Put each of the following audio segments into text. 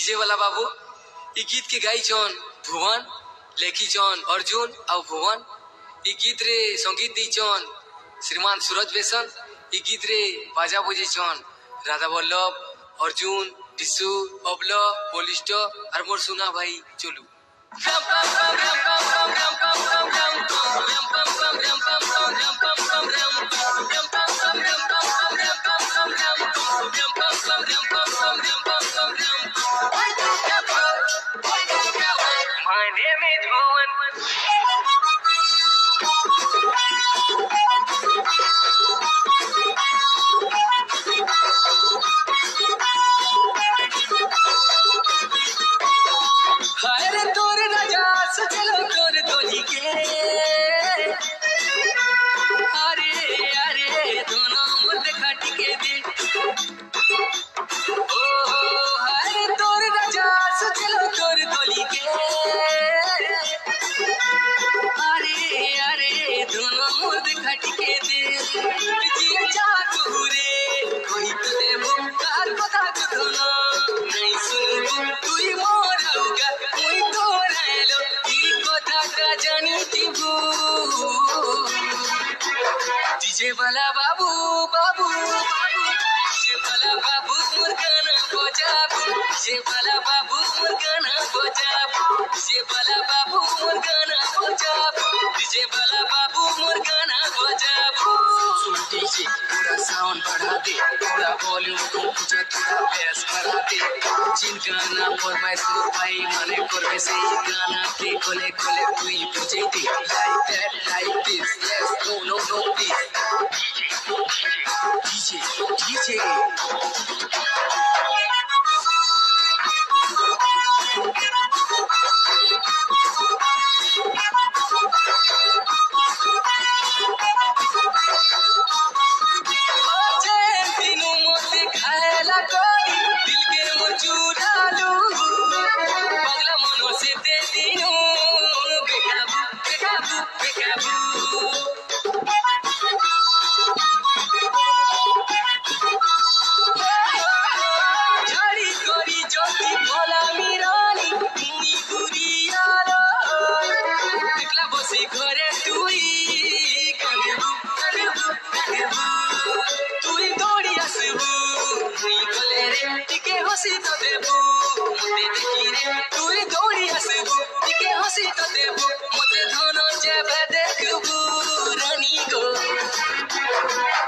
DJ वाला बाबू ई गीत के गाई छन भुवन, लेखी छन अर्जुन और भुवन। ई गीत रे संगीत दी छन श्रीमान सूरज बेसन। ई गीत रे बाजा बजे छन राधा वल्लभ, अर्जुन, डिसू, अबल, पोलिस्ट और मोर सुना भाई चलू। My name is Bhuvan. हाय तोर राजा सजलो तोर दोही के, अरे अरे दोनों मुर्द खट के दे। ओ हाय तोर राजा सजलो तोर दोही के, अरे अरे दोनों मुर्द खट के दे। जिया चाहू रे कोई तो देबो कार कथा को नहीं सुनबो तुई मोर होगा कोई तो रहलो ई कथा का जानी दिबो। डीजे वाला बाबू बाबू डीजे वाला बाबू मोर गाना बजाबू, डीजे वाला बाबू मोर गाना बजाबू, डीजे वाला बाबू मोर गाना बजाबू, डीजे वाला बाबू मोर गाना बजाबू। सुन डीजे पूरा साउंड बढ़ा दे, थोड़ा वॉल्यूम को पूछे थोड़ा बेस बढ़ा दे। जिन गाना फरमाइश करो भाई माने करबे সেই गाना के खोले खोले তুই বুঝে দে। Like that, like this, yes, no, no, no, this. DJ, DJ, DJ. दिनों मोते खाएला कोई दिल के मोर चुरालू, पगला मनो से दे दिनों बेकाबू बेकाबू बेकाबू। झाड़ी करी ज्योति भोला मिरानी मुई गुरियालो, एकला बसी घरे तुई कनेबू कनेबू कनेबू। तुई दौड़ी आसबू मुई गले रे टिके हसी तो देबू मते देखी रे। तुई दौड़ी आसबू टिके हसी तो देबू मते धन जेबे देखबू रानी गो।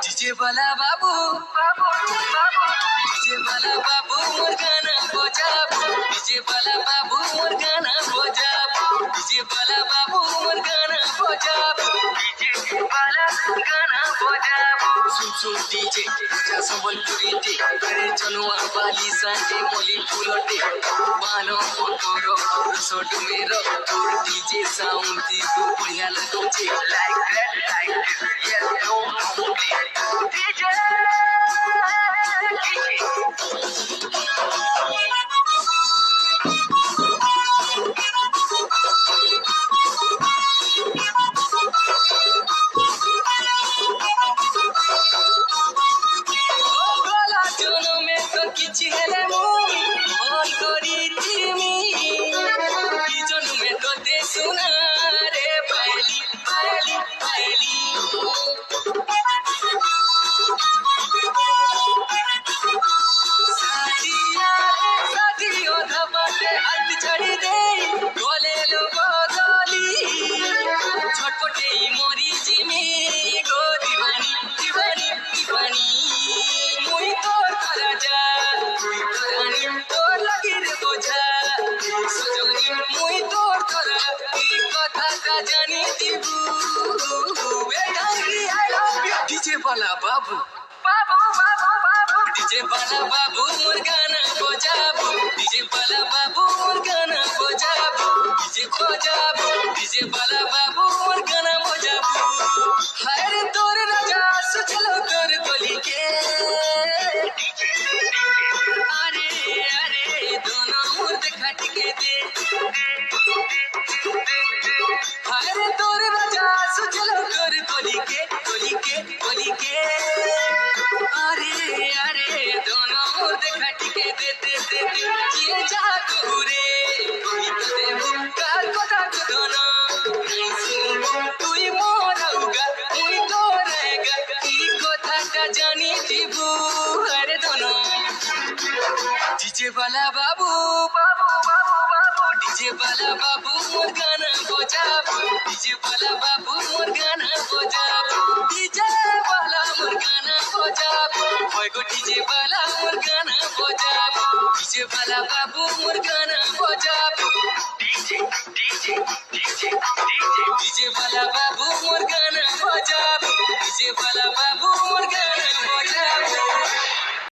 डीजे वाला बाबू बाबू बाबू डीजे वाला बाबू मोर गाना बजाबू, डीजे वाला बाबू मोर गाना बजाबू, डीजे वाला बाबू मोर गाना बजाबू, डीजे वाला गाना बजाबू। सुन सुन डीजे पूजा संबलपुरी दे करे जनुआ बाली सांगे मोली फुलटे बानो मोटोरो रसोट मेरो तोर डीजे साउंड दी तू बढ़िया लगोचे। Like that, like this, yes, no, no, DJ, गला जोनो में तो किछि हेले मुई भल करी तिमी, ई जोनो में तो दे सुना रे पायली पायली पायली। सादियो धबाटे हाथ छड़ी दे गोले लो बदली, छटपटे मोरी जिमी गो दीवानी दीवानी दीवानी। मुई तोर राजा मुई तोर रानी तोर लगी रे बोझा सजनी मुई तोर तोरा ई कथा का जानी दिबू। ए Dangri I love you DJ वाला बाबू बाबू बाबू बाबू, डीजे वाला बाबू मोर गाना बजाबू, डीजे वाला बाबू मोर गाना बजाबू, डीजे बजाबू, डीजे वाला बाबू मोर गाना बजाबू। हाय रे तोर राजा सजलो तोर गली के, अरे अरे दोनों मुर्द खट के दे। हाय रे तोर राजा सजलो तोर गली के गली के गली के, अरे अरे दोनों मुर्द खट के दे दे दे दे। তোকে যা ঘুরে তুই তো দেব কার কথা কথন তুই মোরাউগা তুই তোরেগা এই কথাটা জানি দিবু আরে ধন ডিজে বালা বাবু বাবু বাবু বাবু ডিজে বালা বাবু মোর গানা বজাবু ডিজে বালা বাবু মোর গানা বজাবু ডিজে বালা মোর গানা বজাবু ওই গো ডিজে বালা মোর গানা বজাবু ডিজে বালা বাবু মোর গানা বজাবু DJ DJ DJ DJ DJ বালা বাবু মোর গানা বজাবু ডিজে বালা বাবু